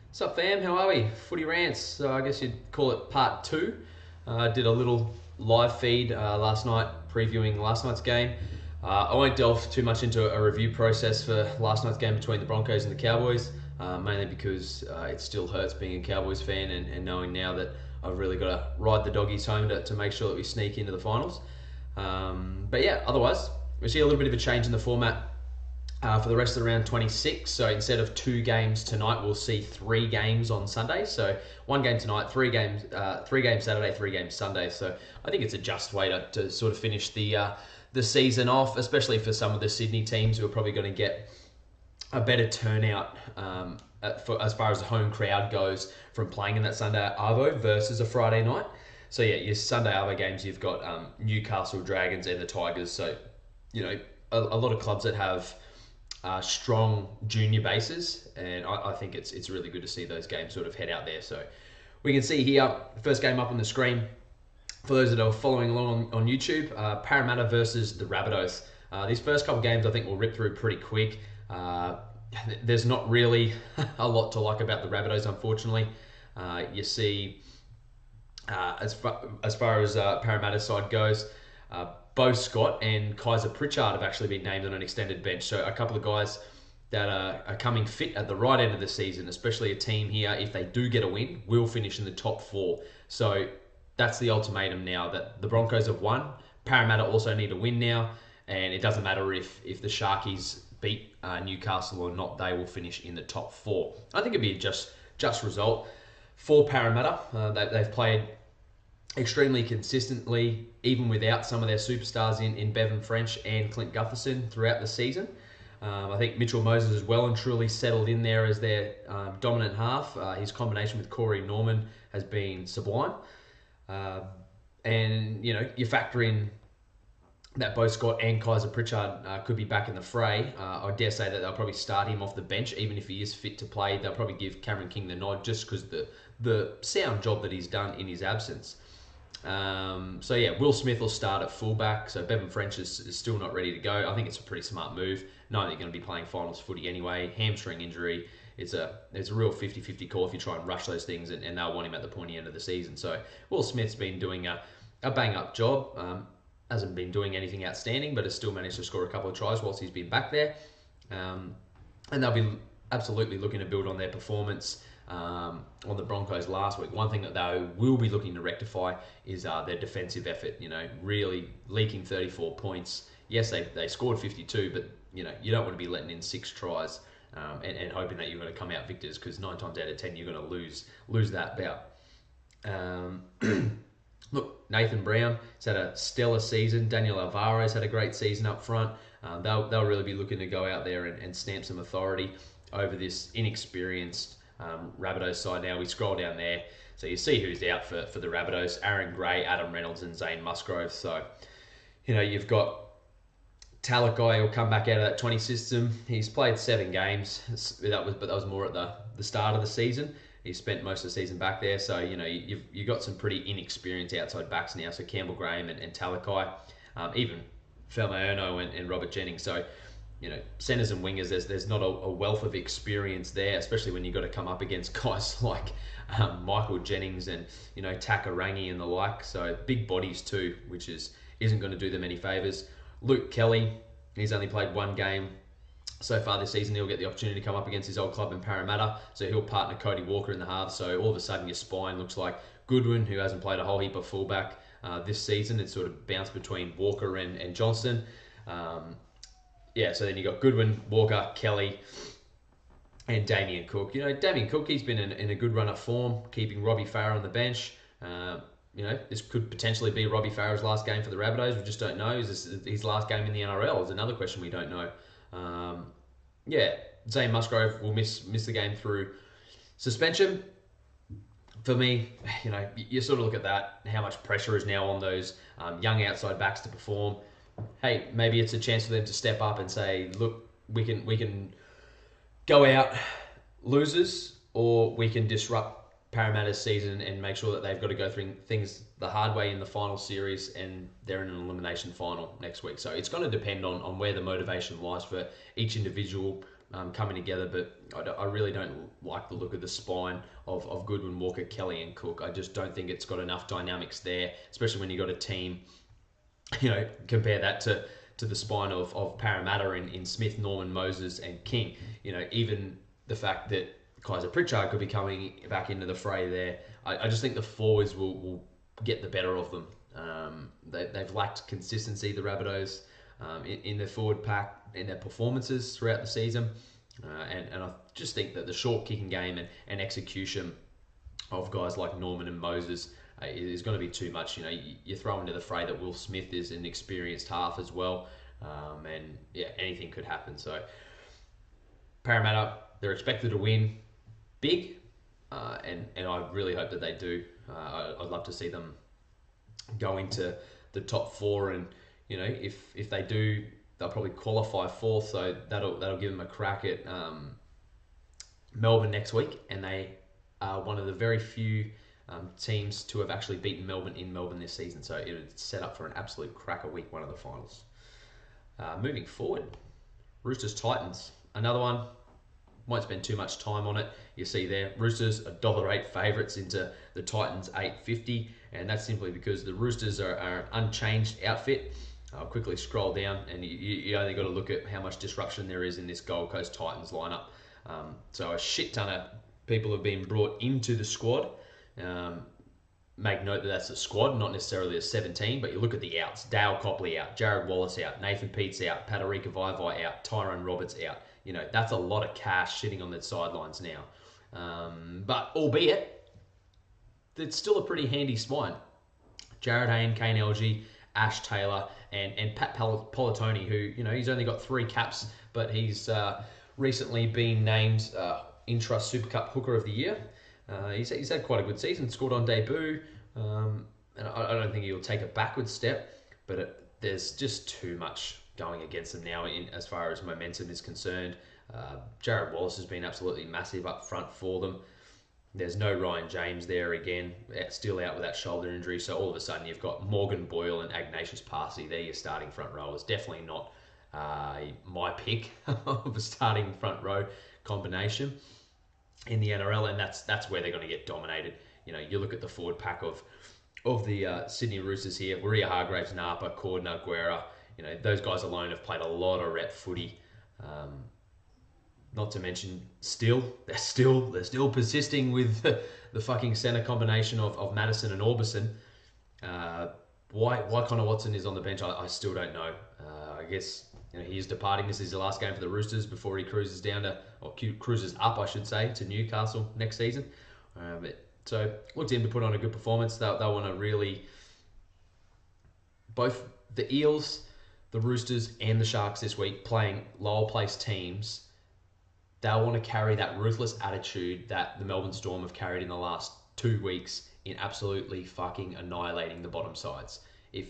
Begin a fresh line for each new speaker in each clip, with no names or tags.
What's up, fam? How are we? Footy rants. So I guess you'd call it part two. I did a little live feed last night previewing last night's game. I won't delve too much into a review process for last night's game between the Broncos and the Cowboys, mainly because it still hurts being a Cowboys fan and knowing now that I've really got to ride the doggies home to make sure that we sneak into the finals. But yeah, otherwise, we see a little bit of a change in the format for the rest of the round 26. So instead of 2 games tonight, we'll see 3 games on Sunday. So 1 game tonight, 3 games Saturday, 3 games Sunday. So I think it's a just way to sort of finish the season off, especially for some of the Sydney teams who are probably going to get a better turnout as far as the home crowd goes from playing in that Sunday Arvo versus a Friday night. So yeah, your Sunday Arvo games, you've got Newcastle Dragons and the Tigers. So, you know, a lot of clubs that have strong junior bases, and I think it's really good to see those games sort of head out there. So we can see here, first game up on the screen, for those that are following along on YouTube, Parramatta versus the Rabbitohs. These first couple games I think we'll rip through pretty quick. There's not really a lot to like about the Rabbitohs, unfortunately. You see, as far as Parramatta's side goes, Bo Scott and Kaiser Pritchard have actually been named on an extended bench. So a couple of guys that are coming fit at the right end of the season, especially a team here, if they do get a win, will finish in the top 4. So that's the ultimatum now that the Broncos have won. Parramatta also need a win now, and it doesn't matter if the Sharkies beat Newcastle or not, they will finish in the top 4. I think it'd be a just result for Parramatta. They've played extremely consistently, even without some of their superstars in Bevan French and Clint Gutherson throughout the season. I think Mitchell Moses is well and truly settled in there as their dominant half. His combination with Corey Norman has been sublime. And, you know, you factor in that Bo Scott and Kaiser Pritchard could be back in the fray. I dare say that they'll probably start him off the bench, even if he is fit to play. They'll probably give Cameron King the nod just because the sound job that he's done in his absence. So yeah, Will Smith will start at fullback. So Bevan French is still not ready to go. I think it's a pretty smart move, knowing that you're going to be playing finals footy anyway. Hamstring injury, it's a real 50-50 call if you try and rush those things, and they'll want him at the pointy end of the season. So Will Smith's been doing a bang-up job. Hasn't been doing anything outstanding, but has still managed to score a couple of tries whilst he's been back there. And they'll be absolutely looking to build on their performance on the Broncos last week. One thing that they will be looking to rectify is their defensive effort. You know, really leaking 34 points. Yes, they scored 52, but you know, you don't want to be letting in 6 tries and hoping that you're going to come out victors, because 9 times out of 10 you're going to lose that bout. Look, Nathan Brown has had a stellar season. Daniel Alvarez had a great season up front. They'll really be looking to go out there and stamp some authority over this inexperienced Rabbitohs side. Now we scroll down there, so you see who's out for the Rabbitohs: Aaron Gray, Adam Reynolds, and Zane Musgrove. So, you know, you've got Talakai will come back out of that 20 system. He's played 7 games. That was more at the start of the season. He spent most of the season back there, so you know you've got some pretty inexperienced outside backs now. So Campbell Graham and Talakai, even Felmaerno and Robert Jennings. So, you know, centers and wingers, there's not a wealth of experience there, especially when you've got to come up against guys like Michael Jennings and, you know, Takarangi and the like. So big bodies too, which isn't going to do them any favours. Luke Kelly, he's only played 1 game so far this season. He'll get the opportunity to come up against his old club in Parramatta, so he'll partner Cody Walker in the halves. So all of a sudden your spine looks like Goodwin, who hasn't played a whole heap of fullback this season. It's sort of bounced between Walker and Johnston. Yeah, so then you got Goodwin, Walker, Kelly, and Damien Cook. You know, Damien Cook, he's been in a good run of form, keeping Robbie Farah on the bench. You know, this could potentially be Robbie Farah's last game for the Rabbitohs. We just don't know. Is this his last game in the NRL? Is another question we don't know. Yeah, Zane Musgrove will miss the game through suspension. For me, you know, you sort of look at that, how much pressure is now on those young outside backs to perform. Hey, maybe it's a chance for them to step up and say, look, we can go out losers, or we can disrupt Parramatta's season and make sure that they've got to go through things the hard way in the final series, and they're in an elimination final next week. So it's going to depend on where the motivation lies for each individual coming together, but I really don't like the look of the spine of Goodwin, Walker, Kelly, and Cook. I just don't think it's got enough dynamics there, especially when you got a team. Compare that to the spine of Parramatta in Smith, Norman, Moses, and King. Even the fact that Kaiser Pritchard could be coming back into the fray there. I just think the forwards will get the better of them. They've lacked consistency, the Rabbitohs, in their forward pack, in their performances throughout the season. And I just think that the short kicking game and execution of guys like Norman and Moses is going to be too much. You throw into the fray that Will Smith is an experienced half as well. And yeah, anything could happen. So Parramatta, they're expected to win big. And I really hope that they do. I'd love to see them go into the top four, and if they do, they'll probably qualify fourth. So that'll give them a crack at Melbourne next week, and they are one of the very few teams to have actually beaten Melbourne in Melbourne this season. So it would set up for an absolute cracker week one of the finals. Moving forward, Roosters Titans, another one. Won't spend too much time on it. You see there, Roosters are $1.08 favourites into the Titans $8.50, and that's simply because the Roosters are an unchanged outfit. I'll quickly scroll down, and you only got to look at how much disruption there is in this Gold Coast Titans lineup. So a shit ton of people have been brought into the squad. Make note that that's a squad, not necessarily a 17, but you look at the outs. Dale Copley out, Jared Wallace out, Nathan Peets out, Patarika Vaivai out, Tyrone Roberts out. That's a lot of cash sitting on the sidelines now. But albeit, it's still a pretty handy spine. Jared Hayne, Kane Elgey, Ash Taylor, and Pat Politoni, who, he's only got 3 caps, but he's recently been named Intra Super Cup Hooker of the Year. He's had quite a good season, scored on debut, and I don't think he'll take a backward step, but there's just too much going against them now as far as momentum is concerned. Jared Wallace has been absolutely massive up front for them. There's no Ryan James there again, still out with that shoulder injury, so all of a sudden you've got Morgan Boyle and Ignatius Parsi there, your starting front rowers. Definitely not my pick of a starting front row combination in the NRL, and that's where they're going to get dominated. You look at the forward pack of the Sydney Roosters here: Waria Hargraves, Napa, Cordner, Guerra. Those guys alone have played a lot of rep footy. Not to mention, they're still persisting with the fucking centre combination of Madison and Orbison. Why Connor Watson is on the bench, I still don't know. I guess he is departing. This is the last game for the Roosters before he cruises up, I should say, to Newcastle next season. So look to him to put on a good performance. They'll want to really, both the Eels, the Roosters, and the Sharks this week playing lower placed teams. They'll want to carry that ruthless attitude that the Melbourne Storm have carried in the last 2 weeks in absolutely fucking annihilating the bottom sides. If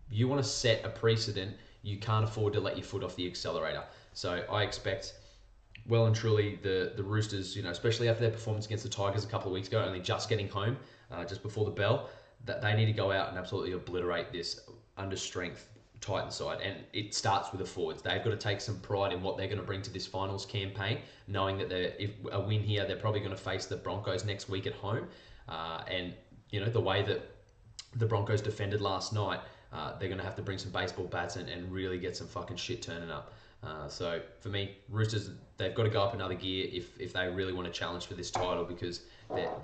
you want to set a precedent, you can't afford to let your foot off the accelerator. So I expect well and truly the Roosters, especially after their performance against the Tigers a couple of weeks ago, only just getting home, just before the bell, that they need to go out and absolutely obliterate this understrength Titan side, and it starts with the forwards. They've got to take some pride in what they're going to bring to this finals campaign, knowing that if a win here, they're probably going to face the Broncos next week at home, and the way that the Broncos defended last night, they're going to have to bring some baseball bats and really get some fucking shit turning up. So for me, Roosters, they've got to go up another gear if they really want to challenge for this title, because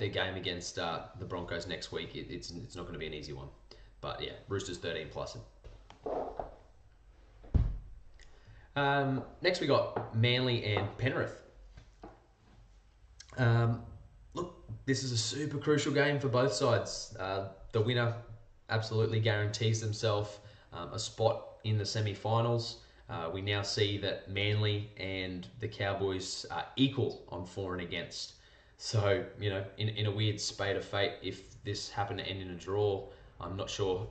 their game against the Broncos next week, it's not going to be an easy one. But yeah, Roosters 13 plus. Next we got Manly and Penrith. Look, this is a super crucial game for both sides. The winner absolutely guarantees themselves a spot in the semi-finals. We now see that Manly and the Cowboys are equal on for and against. So, in a weird spate of fate, if this happened to end in a draw, I'm not sure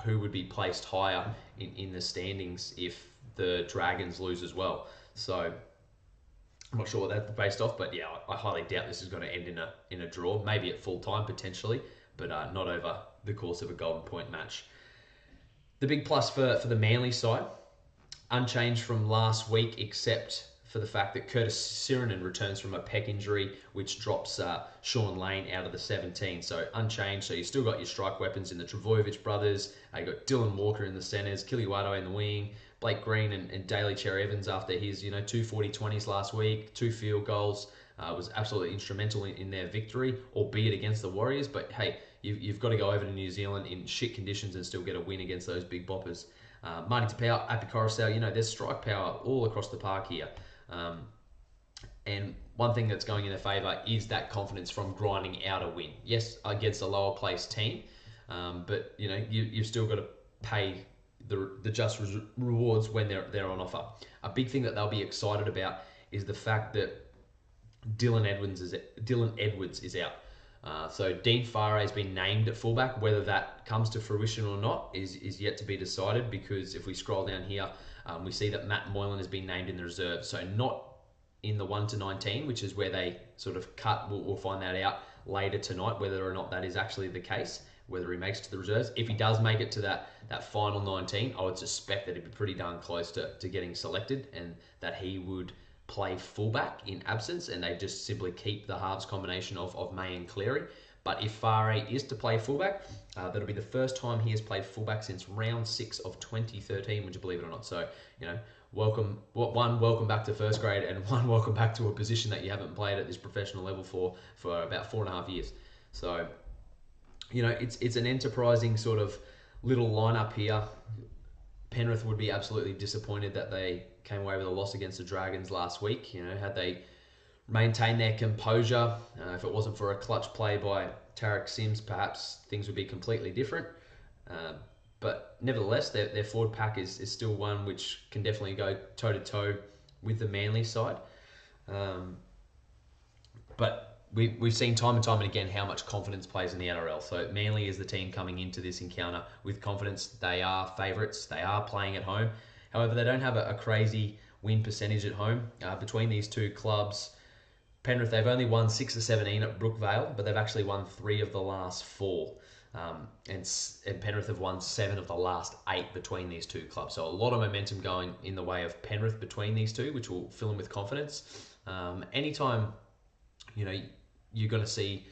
who would be placed higher in the standings if the Dragons lose as well. So I'm not sure what that's based off, but yeah, I highly doubt this is going to end in a draw. Maybe at full time potentially, but not over the course of a golden point match. The big plus for the Manly side, unchanged from last week, except for the fact that Curtis Sirinen returns from a pec injury, which drops Sean Lane out of the 17. So unchanged. So you still got your strike weapons in the Travojevic brothers. You got Dylan Walker in the centres, Kiliwato in the wing, Blake Green and Daly Cherry Evans after his 2 40-20s last week, 2 field goals. Was absolutely instrumental in their victory, albeit against the Warriors. But hey, you've got to go over to New Zealand in shit conditions and still get a win against those big boppers. Marty Tapau, Api Coruscant, there's strike power all across the park here. And one thing that's going in their favour is that confidence from grinding out a win. Yes, against a lower placed team, but you've still got to pay the just rewards when they're on offer. A big thing that they'll be excited about is the fact that Dylan Edwards is out. So Dean Farah has been named at fullback. Whether that comes to fruition or not is yet to be decided, because if we scroll down here, we see that Matt Moylan has been named in the reserve. So not in the 1 to 19, which is where they sort of cut. We'll find that out later tonight, whether or not that is actually the case, whether he makes it to the reserves. If he does make it to that final 19, I would suspect that he'd be pretty darn close to getting selected, and that he would play fullback in absence, and they just simply keep the halves combination of May and Cleary. But if Farah is to play fullback, that'll be the first time he has played fullback since round 6 of 2013, would you believe it or not? So, welcome back to first grade, and welcome back to a position that you haven't played at this professional level for about 4.5 years. So, it's an enterprising sort of little lineup here. Penrith would be absolutely disappointed that they came away with a loss against the Dragons last week. Had they maintained their composure, if it wasn't for a clutch play by Tarek Sims, perhaps things would be completely different. But nevertheless, their forward pack is still one which can definitely go toe-to-toe with the Manly side. But we've seen time and time and again how much confidence plays in the NRL. So Manly is the team coming into this encounter with confidence. They are favourites. They are playing at home. However, they don't have a crazy win percentage at home. Between these two clubs, Penrith, they've only won 6 of 17 at Brookvale, but they've actually won 3 of the last 4. And Penrith have won 7 of the last 8 between these two clubs. So a lot of momentum going in the way of Penrith between these two, which will fill them with confidence. Anytime, you're going to see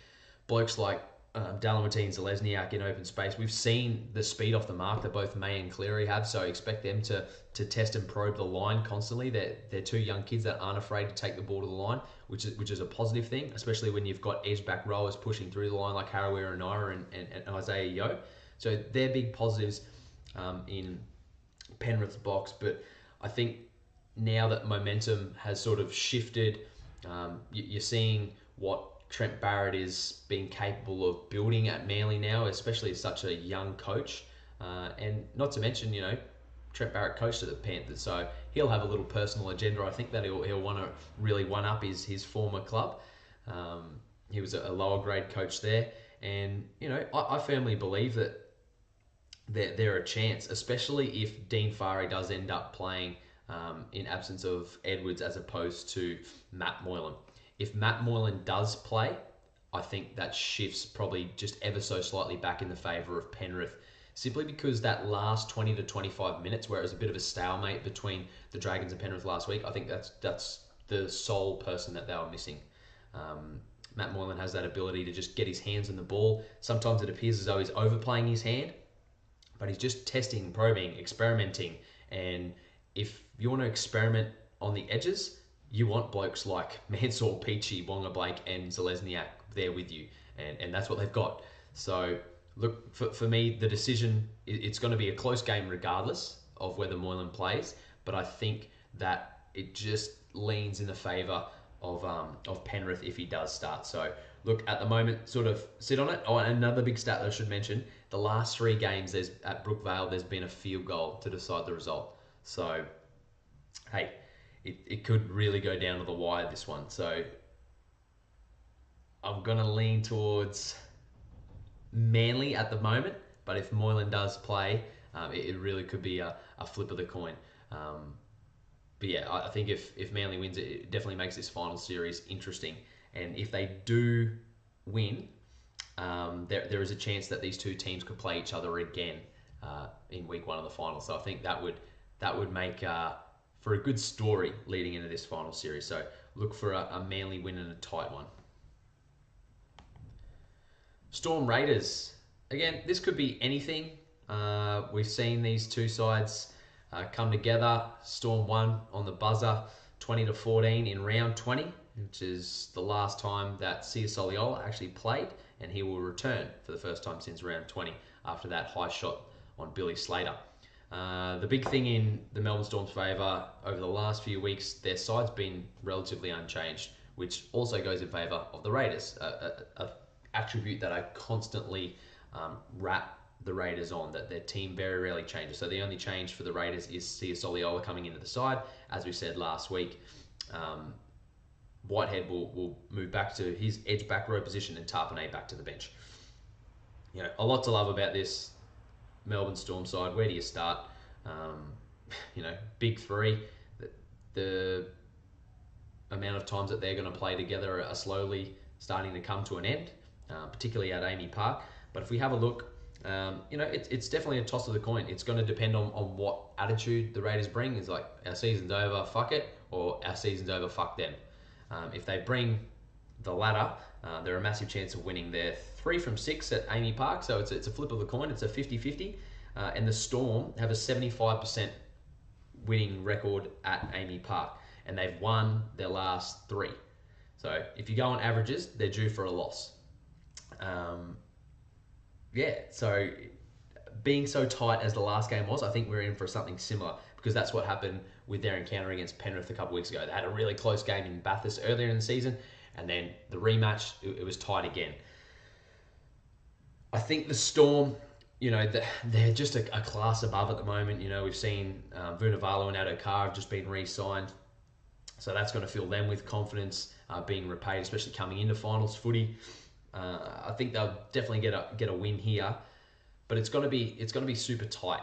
blokes like Dalamatine and Zelezniak in open space. We've seen the speed off the mark that both May and Cleary have, so expect them to test and probe the line constantly. They're 2 young kids that aren't afraid to take the ball to the line, which is a positive thing, especially when you've got edge back rowers pushing through the line like Harawira Naira and Isaiah Yeo. So they're big positives in Penrith's box. But I think now that momentum has sort of shifted, you're seeing what Trent Barrett is being capable of building at Manly now, especially as such a young coach. And not to mention, Trent Barrett coached at the Panthers, so he'll have a little personal agenda. I think that he'll want to really one-up his former club. He was a lower grade coach there. And, I firmly believe that they're a chance, especially if Dean Farah does end up playing in absence of Edwards as opposed to Matt Moylan. If Matt Moylan does play, I think that shifts probably just ever so slightly back in the favour of Penrith, simply because that last 20 to 25 minutes, where it was a bit of a stalemate between the Dragons and Penrith last week, I think that's the sole person that they were missing. Matt Moylan has that ability to just get his hands on the ball. Sometimes it appears as though he's overplaying his hand, but he's just testing, probing, experimenting. And if you want to experiment on the edges, you want blokes like Mansour, Peachy, Wonga Blake and Zelezniak there with you. And that's what they've got. So, look, for me, the decision, it's going to be a close game regardless of whether Moylan plays. But I think that it just leans in the favour of Penrith if he does start. So, look, at the moment, sort of sit on it. Oh, and another big stat that I should mention, the last 3 games at Brookvale, there's been a field goal to decide the result. So, hey, it could really go down to the wire, this one. So I'm going to lean towards Manly at the moment, but if Moylan does play, it really could be a flip of the coin. But yeah, I think if Manly wins, it definitely makes this final series interesting. And if they do win, there is a chance that these two teams could play each other again in week 1 of the final. So I think that would make for a good story leading into this final series. So look for a Manly win and a tight one. Storm Raiders. Again, this could be anything. We've seen these two sides come together. Storm won on the buzzer 20-14 in round 20, which is the last time that Sia Soliola actually played, and he will return for the first time since round 20 after that high shot on Billy Slater. The big thing in the Melbourne Storm's favour over the last few weeks, their side's been relatively unchanged, which also goes in favour of the Raiders, a attribute that I constantly rap the Raiders on, that their team very rarely changes. So the only change for the Raiders is Sia Soliola coming into the side. As we said last week, Whitehead will move back to his edge back row position and Tarpanay back to the bench. You know, a lot to love about this Melbourne Storm side. Where do you start? Big three. The amount of times that they're going to play together are slowly starting to come to an end, particularly at Amy Park. But if we have a look, it's definitely a toss of the coin. It's going to depend on what attitude the Raiders bring. It's like, our season's over, fuck it, or our season's over, fuck them. If they bring the latter, they're a massive chance of winning. They're 3 from 6 at Amy Park, so it's a flip of the coin. It's a 50-50. And the Storm have a 75% winning record at Amy Park, and they've won their last 3. So if you go on averages, they're due for a loss. So being so tight as the last game was, I think we're in for something similar, because that's what happened with their encounter against Penrith a couple weeks ago. They had a really close game in Bathurst earlier in the season, and then the rematch, it was tight again. I think the Storm, they're just a class above at the moment. We've seen Vunivalu and Addo-Carr have just been re-signed, so that's going to fill them with confidence, being repaid, especially coming into finals footy. I think they'll definitely get a win here, but it's going to be super tight.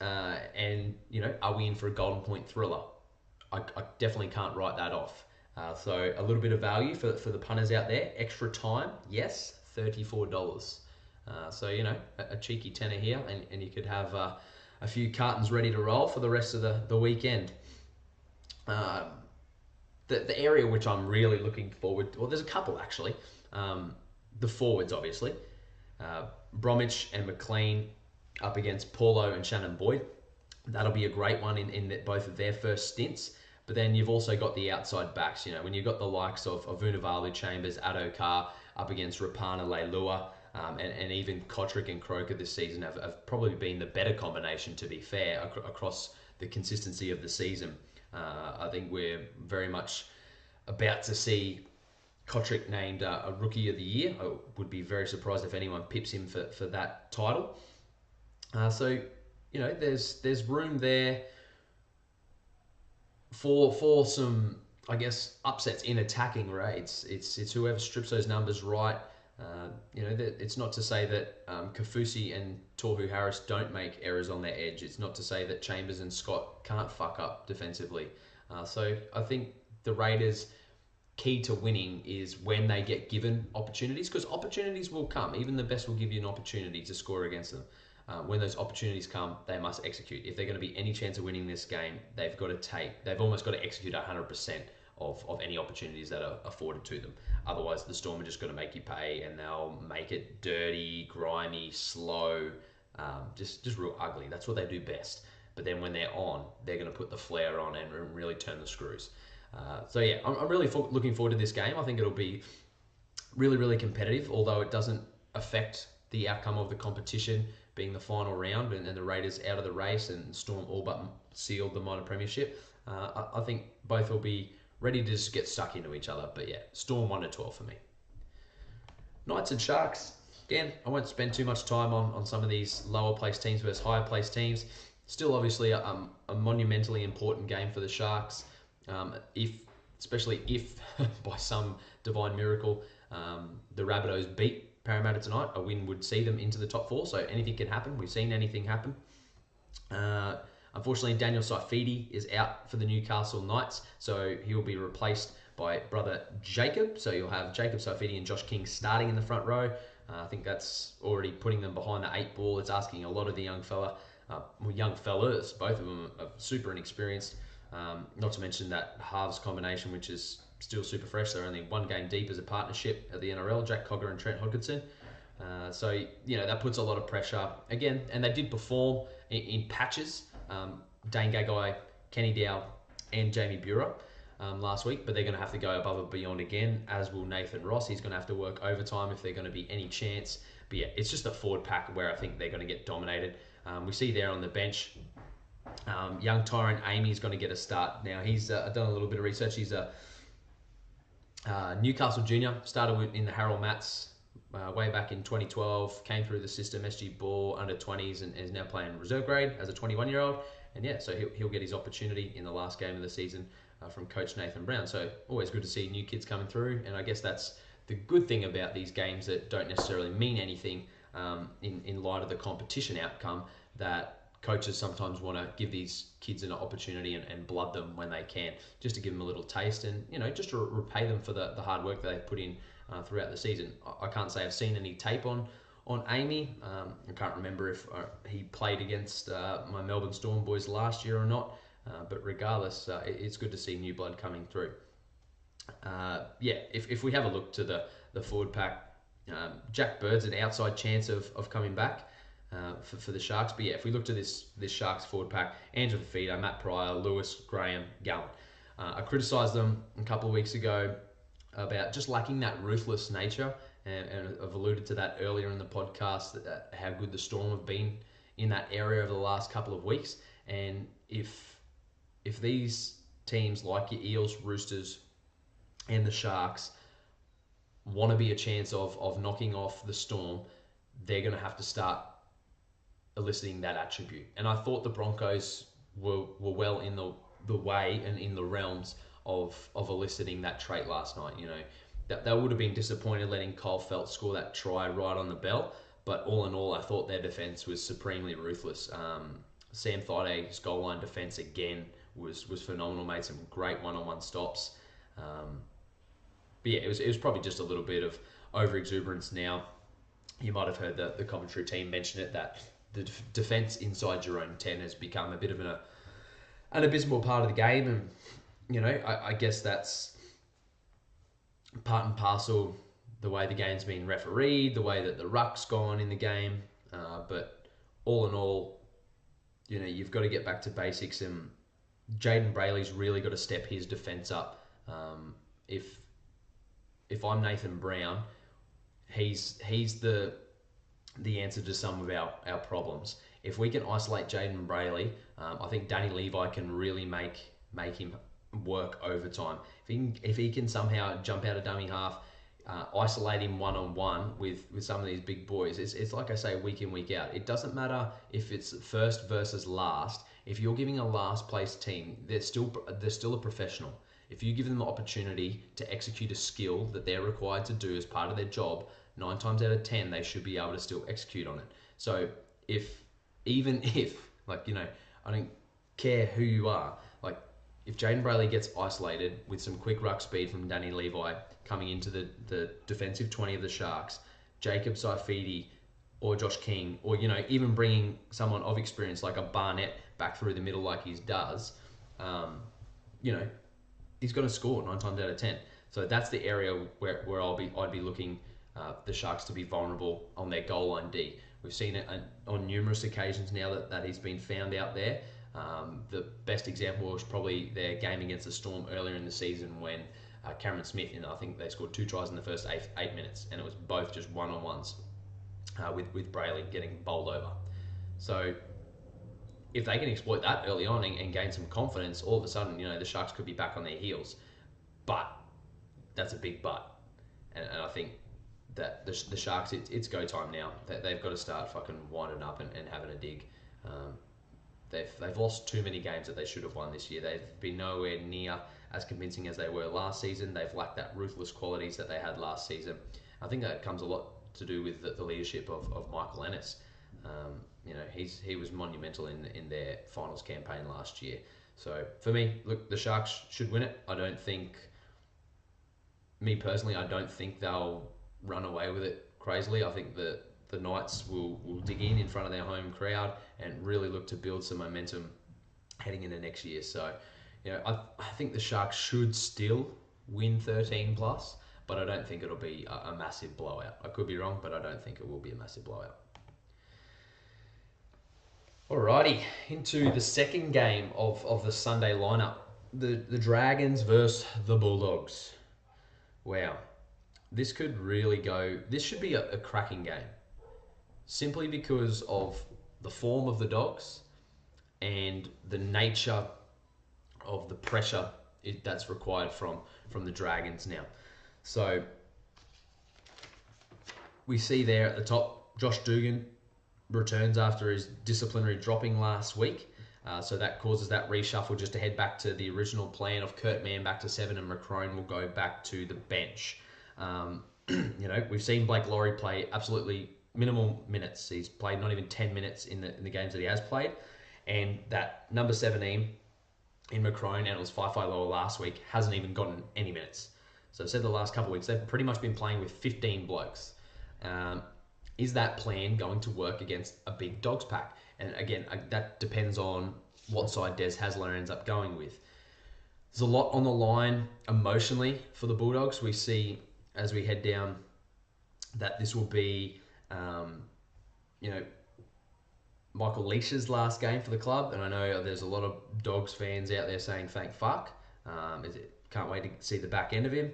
And are we in for a golden point thriller? I definitely can't write that off. So a little bit of value for the punters out there. Extra time, yes, $34. So a cheeky tenner here, and you could have a few cartons ready to roll for the rest of the weekend. The area which I'm really looking forward to, well, there's a couple actually. The forwards, obviously. Bromwich and McLean up against Paulo and Shannon Boyd. That'll be a great one in both of their first stints. But then you've also got the outside backs. When you've got the likes of Vunivalu, Chambers, Addo-Carr up against Rapana, Leilua, and even Kotrick and Croker this season have probably been the better combination, to be fair, across the consistency of the season. I think we're very much about to see Kotrick named a Rookie of the Year. I would be very surprised if anyone pips him for that title. There's room there for some, I guess, upsets in attacking raids. It's whoever strips those numbers right. It's not to say that Kafusi and Tohu Harris don't make errors on their edge. It's not to say that Chambers and Scott can't fuck up defensively. So I think the Raiders' key to winning is when they get given opportunities, because opportunities will come. Even the best will give you an opportunity to score against them. When those opportunities come, they must execute. If they're going to be any chance of winning this game, they've almost got to execute 100% of any opportunities that are afforded to them. Otherwise, the Storm are just going to make you pay, and they'll make it dirty, grimy, slow, just real ugly. That's what they do best. But then when they're on, they're going to put the flair on and really turn the screws. I'm really looking forward to this game. I think it'll be really, really competitive, although it doesn't affect the outcome of the competition, being the final round and the Raiders out of the race and Storm all but sealed the minor premiership. I think both will be ready to just get stuck into each other. But yeah, Storm 1-12 for me. Knights and Sharks. Again, I won't spend too much time on some of these lower place teams versus higher place teams. Still obviously a monumentally important game for the Sharks. Especially if by some divine miracle the Rabbitohs beat Parramatta tonight, a win would see them into the top 4. So anything can happen. We've seen anything happen. Unfortunately, Daniel Saifiti is out for the Newcastle Knights, so he will be replaced by brother Jacob. So you'll have Jacob Saifiti and Josh King starting in the front row. I think that's already putting them behind the 8 ball. It's asking a lot of the young fellas, both of them are super inexperienced. Not to mention that halves combination, which is still super fresh. They're only one game deep as a partnership at the NRL, Jack Cogger and Trent Hodgkinson. So, that puts a lot of pressure. Again, and they did perform in patches. Dane Gagai, Kenny Dow, and Jamie Buhrer last week, but they're going to have to go above and beyond again, as will Nathan Ross. He's going to have to work overtime if they're going to be any chance. But yeah, it's just a forward pack where I think they're going to get dominated. We see there on the bench, young Tyrone Amy is going to get a start. Now, he's done a little bit of research. He's a Newcastle junior, started in the Harold Mats way back in 2012, came through the system, SG Ball, under 20s, and is now playing reserve grade as a 21-year-old. And yeah, so he'll get his opportunity in the last game of the season from Coach Nathan Brown. So always good to see new kids coming through. And I guess that's the good thing about these games that don't necessarily mean anything in light of the competition outcome, that coaches sometimes want to give these kids an opportunity and blood them when they can, just to give them a little taste and, just to repay them for the hard work that they've put in throughout the season. I can't say I've seen any tape on Amy. I can't remember if he played against my Melbourne Storm boys last year or not, but regardless, it's good to see new blood coming through. If we have a look to the forward pack, Jack Bird's an outside chance of coming back for the Sharks. But yeah, if we look to this Sharks forward pack, Andrew Fafita, Matt Pryor, Lewis, Graham, Gallen. I criticised them a couple of weeks ago about just lacking that ruthless nature, and I've alluded to that earlier in the podcast, that how good the Storm have been in that area over the last couple of weeks. And if these teams like your Eels, Roosters, and the Sharks want to be a chance of knocking off the Storm, they're going to have to start eliciting that attribute. And I thought the Broncos were well in the way and in the realms of eliciting that trait last night. That would have been disappointed letting Kyle Feldt score that try right on the bell. But all in all, I thought their defence was supremely ruthless. Sam Thaida's goal line defence again was phenomenal. Made some great one-on-one stops. But yeah, it was probably just a little bit of over exuberance. Now, you might have heard the commentary team mention it, that the defence inside your own 10 has become a bit of an abysmal part of the game. And, I guess that's part and parcel the way the game's been refereed, the way that the ruck's gone in the game. But all in all, you've got to get back to basics, and Jaden Brayley's really got to step his defence up. If I'm Nathan Brown, he's the answer to some of our problems. If we can isolate Jaden Brayley, I think Danny Levi can really make him work overtime. If he can somehow jump out of dummy half, isolate him one-on-one with some of these big boys, it's like I say, week in, week out. It doesn't matter if it's first versus last. If you're giving a last place team, they're still a professional. If you give them the opportunity to execute a skill that they're required to do as part of their job, 9 times out of 10, they should be able to still execute on it. So even if I don't care who you are, if Jaden Brayley gets isolated with some quick ruck speed from Danny Levi coming into the defensive 20 of the Sharks, Jacob Saifidi or Josh King, or, even bringing someone of experience like a Barnett back through the middle like he does, he's going to score 9 times out of 10. So that's the area where I'd be looking the Sharks to be vulnerable on their goal line D. We've seen it on numerous occasions now that he's been found out there. The best example was probably their game against the Storm earlier in the season when Cameron Smith, I think they scored 2 tries in the first 8 minutes, and it was both just one-on-ones with Brayley getting bowled over. So if they can exploit that early on and gain some confidence, all of a sudden, the Sharks could be back on their heels. But that's a big but. And I think that the Sharks, it's go time now. They've got to start fucking winding up and having a dig. They've lost too many games that they should have won this year. They've been nowhere near as convincing as they were last season. They've lacked that ruthless qualities that they had last season. I think that comes a lot to do with the leadership of Michael Ennis. He was monumental in their finals campaign last year. So for me, look, the Sharks should win it. I don't think they'll run away with it crazily. I think that the Knights will dig in front of their home crowd and really look to build some momentum heading into next year. So I think the Sharks should still win 13 plus, but I don't think it'll be a massive blowout. I could be wrong, but I don't think it will be a massive blowout. Alrighty, into the second game of the Sunday lineup. The Dragons versus the Bulldogs. Wow. This could really go... This should be a cracking game. Simply because of the form of the Dogs and the nature of the pressure that's required from the Dragons now. So, we see there at the top, Josh Dugan returns after his disciplinary dropping last week. So that causes that reshuffle just to head back to the original plan of Kurt Mann back to 7 and McCrone will go back to the bench. We've seen Blake Laurie play absolutely minimal minutes. He's played not even 10 minutes in the games that he has played. And that number 17 in McCrone, and it was 5 lower last week, hasn't even gotten any minutes. So I said the last couple of weeks, they've pretty much been playing with 15 blokes. Is that plan going to work against a big Dogs pack? And again, that depends on what side Des Hasler ends up going with. There's a lot on the line emotionally for the Bulldogs. We see as we head down that this will be, Michael Leish's last game for the club. And I know there's a lot of Dogs fans out there saying thank fuck. Can't wait to see the back end of him.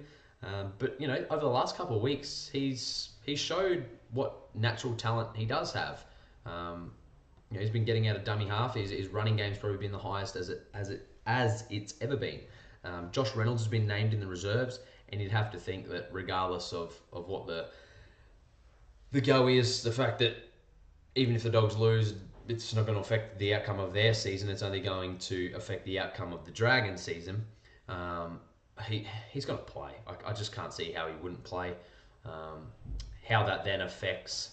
But over the last couple of weeks, he's showed what natural talent he does have. He's been getting out of dummy half. His running game's probably been the highest as it's ever been. Josh Reynolds has been named in the reserves, and you'd have to think that regardless of what the go is, the fact that even if the Dogs lose, it's not going to affect the outcome of their season. It's only going to affect the outcome of the Dragons season. He's going to play. I just can't see how he wouldn't play. How that then affects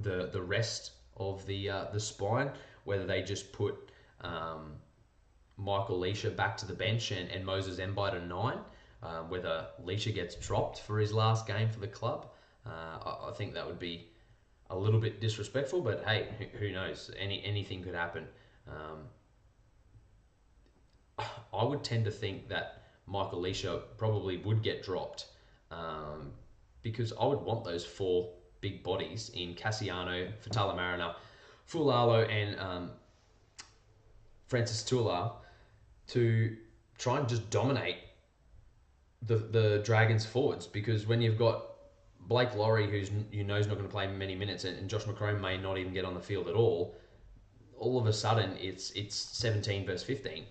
the rest of the spine, whether they just put Michael Leisha back to the bench and Moses Mbye to 9, whether Leisha gets dropped for his last game for the club. I think that would be a little bit disrespectful, but hey, who knows? Anything could happen. I would tend to think that Michael Leisha probably would get dropped because I would want those 4 big bodies in Cassiano, Fatala Mariner, Fulalo, and Francis Tuala to try and just dominate the Dragons forwards, because when you've got Blake Laurie, who's not going to play many minutes, and Josh McCrone may not even get on the field at all of a sudden it's 17 versus 15.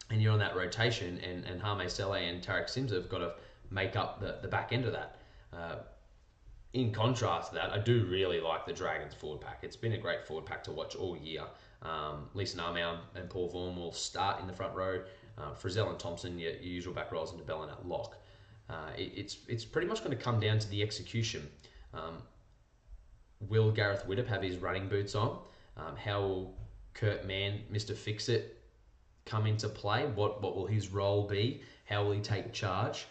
And you're on that rotation, and Hame Sele and Tarek Sims have got to make up the back end of that. In contrast to that, I do really like the Dragons forward pack. It's been a great forward pack to watch all year. Lisa Narmound and Paul Vaughan will start in the front row. Frizzell and Thompson, your usual back rows, and DeBellin at lock. It's pretty much going to come down to the execution. Will Gareth Widdop have his running boots on? How will Kurt Mann, Mr. Fix-It, come into play? What will his role be? How will he take charge?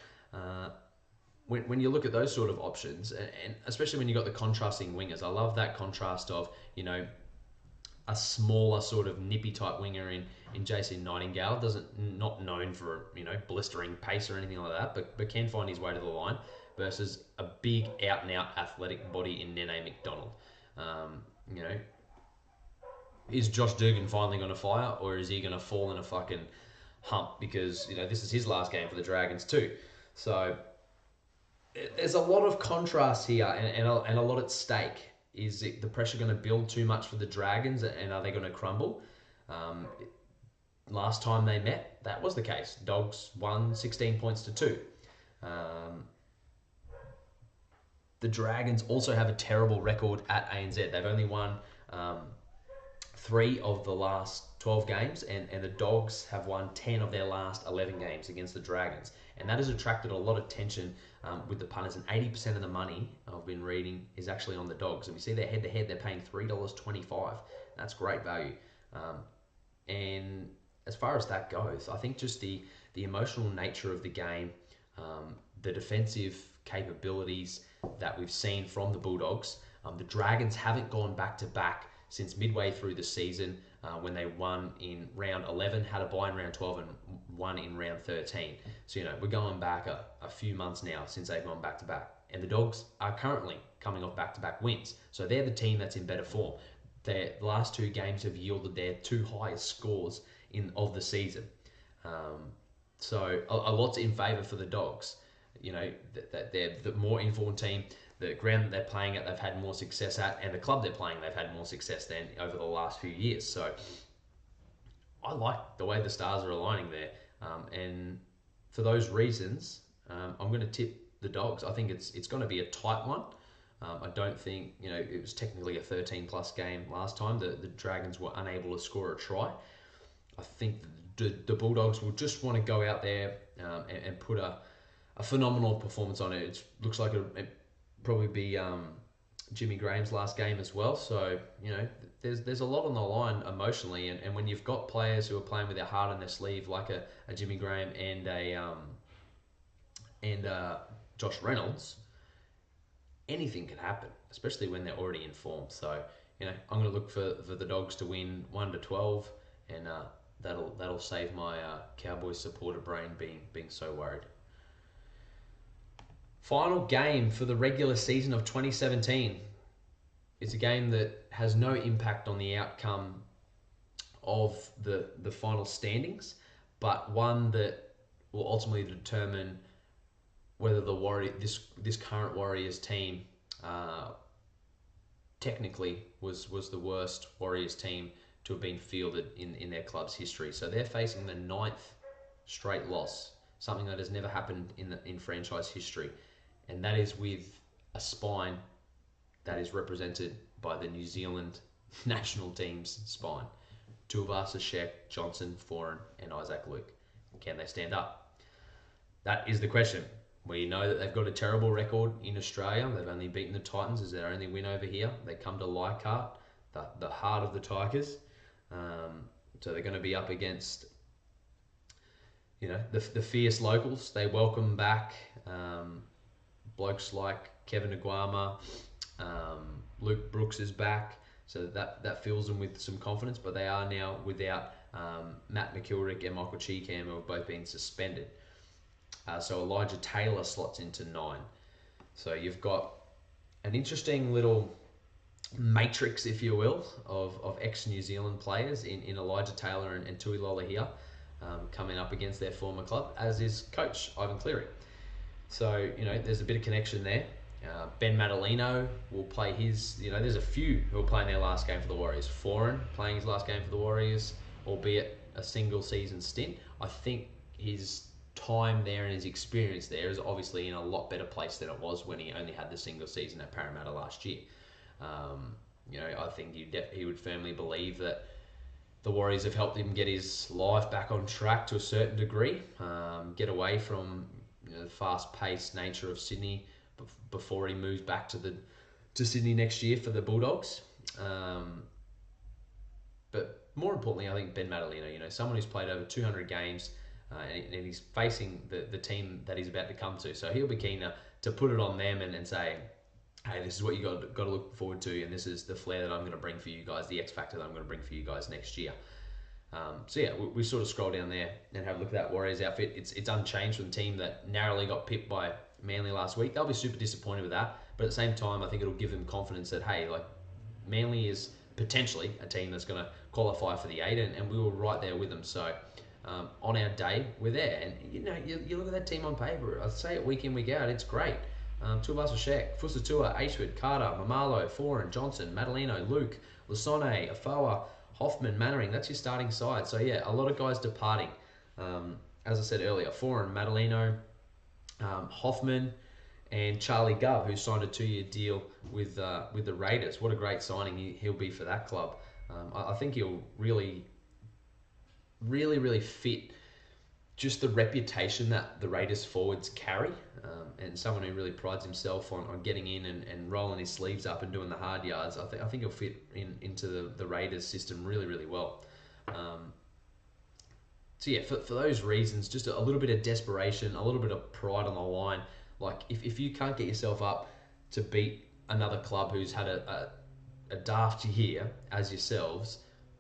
When you look at those sort of options, and especially when you've got the contrasting wingers, I love that contrast of, a smaller sort of nippy type winger in Jason Nightingale, not known for, blistering pace or anything like that, but can find his way to the line, versus a big out and out athletic body in Nene McDonald. Is Josh Dugan finally going to fire, or is he going to fall in a fucking hump because, this is his last game for the Dragons too? So there's a lot of contrast here and a lot at stake. Is the pressure going to build too much for the Dragons, and are they going to crumble? Last time they met, that was the case. Dogs won 16 points to 2. The Dragons also have a terrible record at ANZ. They've only won 3 of the last 12 games, and the Dogs have won 10 of their last 11 games against the Dragons. And that has attracted a lot of tension with the punters, and 80% of the money I've been reading is actually on the Dogs. And we see their head-to-head, they're paying $3.25. That's great value. And as far as that goes, I think just the emotional nature of the game, the defensive capabilities that we've seen from the Bulldogs, the Dragons haven't gone back-to-back since midway through the season. when they won in round 11, had a bye in round 12, and won in round 13. So, we're going back a few months now since they've gone back to back. And the Dogs are currently coming off back to back wins. So they're the team that's in better form. Their last 2 games have yielded their 2 highest scores of the season. So a lot's in favour for the Dogs. That they're the more informed team. The ground that they're playing at, they've had more success at, and the club they're playing, they've had more success than over the last few years. So I like the way the stars are aligning there, and for those reasons, I'm going to tip the Dogs. I think it's going to be a tight one. I don't think it was technically a 13-plus game last time. The Dragons were unable to score a try. I think the Bulldogs will just want to go out there and put a phenomenal performance on it. It looks like it probably be Jimmy Graham's last game as well. So there's a lot on the line emotionally, and when you've got players who are playing with their heart on their sleeve, like a Jimmy Graham and Josh Reynolds, anything can happen, especially when they're already in form. So I'm going to look for the Dogs to win 1-12, and that'll save my Cowboys supporter brain being so worried. Final game for the regular season of 2017. It's a game that has no impact on the outcome of the final standings, but one that will ultimately determine whether this current Warriors team technically was the worst Warriors team to have been fielded in their club's history. So they're facing the 9th straight loss, something that has never happened in franchise history, and that is with a spine that is represented by the New Zealand national team's spine. Tuivasa-Sheck, Johnson, Foran, and Isaac Luke. Can they stand up? That is the question. We know that they've got a terrible record in Australia. They've only beaten the Titans as their only win over here. They come to Leichhardt, the heart of the Tigers. So they're going to be up against the fierce locals. They welcome back blokes like Kevin Aguama. Luke Brooks is back, so that fills them with some confidence, but they are now without Matt McKilrick and Michael Cheekham, who have both been suspended. So Elijah Taylor slots into 9. So you've got an interesting little matrix, if you will, of ex-New Zealand players in Elijah Taylor and Tui Lola here, coming up against their former club, as is coach Ivan Cleary. So, there's a bit of connection there. Ben Madalino will play his, there's a few who are playing their last game for the Warriors. Foran playing his last game for the Warriors, albeit a single season stint. I think his time there and his experience there is obviously in a lot better place than it was when he only had the single season at Parramatta last year. I think he would firmly believe that the Warriors have helped him get his life back on track to a certain degree, get away from the fast-paced nature of Sydney before he moves back to Sydney next year for the Bulldogs. But more importantly, I think Ben Madalino, someone who's played over 200 games, and he's facing the team that he's about to come to. So he'll be keen to put it on them and say, hey, this is what you got to look forward to, and this is the flair that I'm going to bring for you guys, the X factor that I'm going to bring for you guys next year. So yeah, we sort of scroll down there and have a look at that Warriors outfit. It's unchanged from the team that narrowly got pipped by Manly last week. They'll be super disappointed with that, but at the same time, I think it'll give them confidence that, hey, Manly is potentially a team that's going to qualify for the 8, and we were right there with them. So on our day, we're there, and you look at that team on paper. I say it week in, week out, it's great. Tuivasa-Sheck, Fusatua, Ashford, Carter, Mamalo, Foran, Johnson, Madalino, Luke, Lasone, Afoa, Hoffman, Mannering. That's your starting side. So yeah, a lot of guys departing. As I said earlier, Foran, Madalino, Hoffman, and Charlie Gov, who signed a 2-year deal with the Raiders. What a great signing he'll be for that club. I think he'll really fit just the reputation that the Raiders forwards carry, and someone who really prides himself on getting in and rolling his sleeves up and doing the hard yards. I think he'll fit into the Raiders system really, really well. So yeah, for those reasons, just a little bit of desperation, a little bit of pride on the line. Like if you can't get yourself up to beat another club who's had a daft year as yourselves,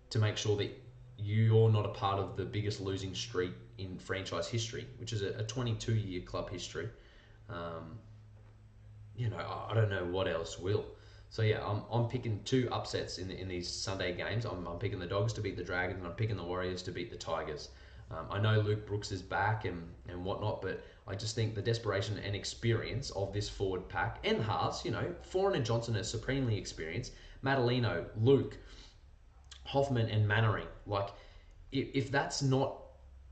to make sure that you're not a part of the biggest losing streak in franchise history, which is a 22-year club history. I don't know what else will. So yeah, I'm picking two upsets in these Sunday games. I'm picking the Dogs to beat the Dragons, and I'm picking the Warriors to beat the Tigers. I know Luke Brooks is back and whatnot, but I just think the desperation and experience of this forward pack and the halves, Foran and Johnson are supremely experienced. Madalino, Luke, Hoffman and Mannering. Like, if that's not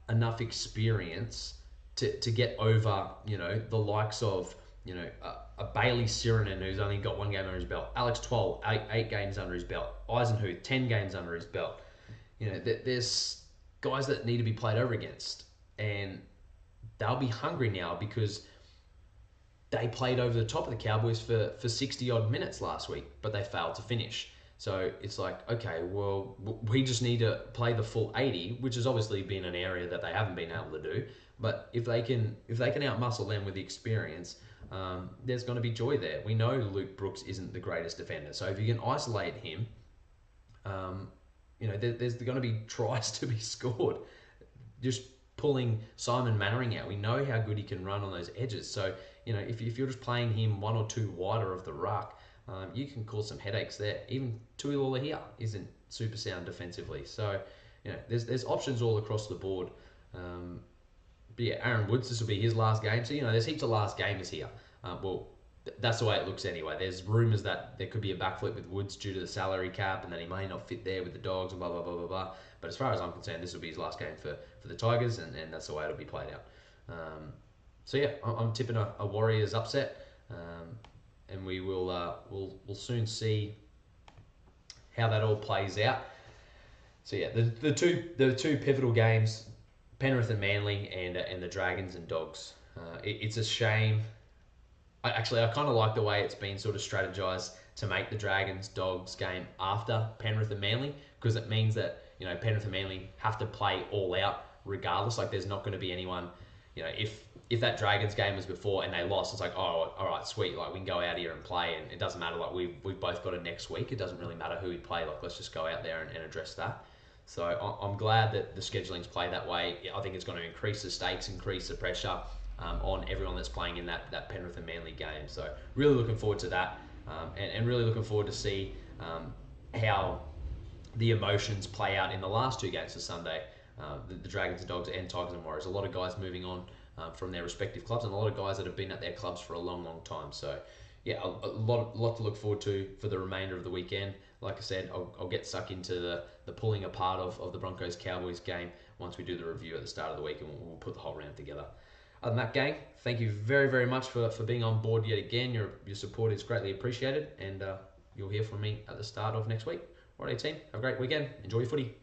enough experience to get over, the likes of, a Bailey Sirinen who's only got 1 game under his belt, Alex Twal, eight games under his belt, Eisenhuth, 10 games under his belt. There's guys that need to be played over against, and they'll be hungry now because they played over the top of the Cowboys for 60 odd minutes last week, but they failed to finish. So it's like, okay, well, we just need to play the full 80, which has obviously been an area that they haven't been able to do. But if they can outmuscle them with the experience, there's going to be joy there. We know Luke Brooks isn't the greatest defender, so if you can isolate him, there's going to be tries to be scored. Just pulling Simon Mannering out, we know how good he can run on those edges. So if you're just playing him 1 or 2 wider of the ruck, you can cause some headaches there. Even Tuilula here isn't super sound defensively. So, there's options all across the board. But yeah, Aaron Woods, this will be his last game. So, there's heaps of last gamers here. That's the way it looks anyway. There's rumours that there could be a backflip with Woods due to the salary cap, and that he may not fit there with the Dogs and blah, blah, blah, blah, blah. But as far as I'm concerned, this will be his last game for the Tigers, and that's the way it'll be played out. So yeah, I'm tipping a Warriors upset. And we will we'll soon see how that all plays out. So yeah, the two pivotal games, Penrith and Manly, and the Dragons and Dogs. It's a shame. I kind of like the way it's been sort of strategized to make the Dragons Dogs game after Penrith and Manly, because it means that Penrith and Manly have to play all out regardless. Like, there's not going to be anyone, if that Dragons game was before and they lost, it's like, oh, all right, sweet, like, we can go out here and play, and it doesn't matter, like, we've both got it next week. It doesn't really matter who we play, like, let's just go out there and address that. So I'm glad that the scheduling's played that way. I think it's going to increase the stakes, increase the pressure on everyone that's playing in that Penrith and Manly game. So really looking forward to that, and really looking forward to see how the emotions play out in the last 2 games of Sunday. The Dragons and Dogs and Tigers and Warriors. A lot of guys moving on from their respective clubs, and a lot of guys that have been at their clubs for a long, long time. So, yeah, a lot to look forward to for the remainder of the weekend. Like I said, I'll get stuck into the pulling apart of the Broncos-Cowboys game once we do the review at the start of the week, and we'll put the whole round together. Other than that, gang, thank you very, very much for being on board yet again. Your support is greatly appreciated, and you'll hear from me at the start of next week. Alrighty, team, have a great weekend. Enjoy your footy.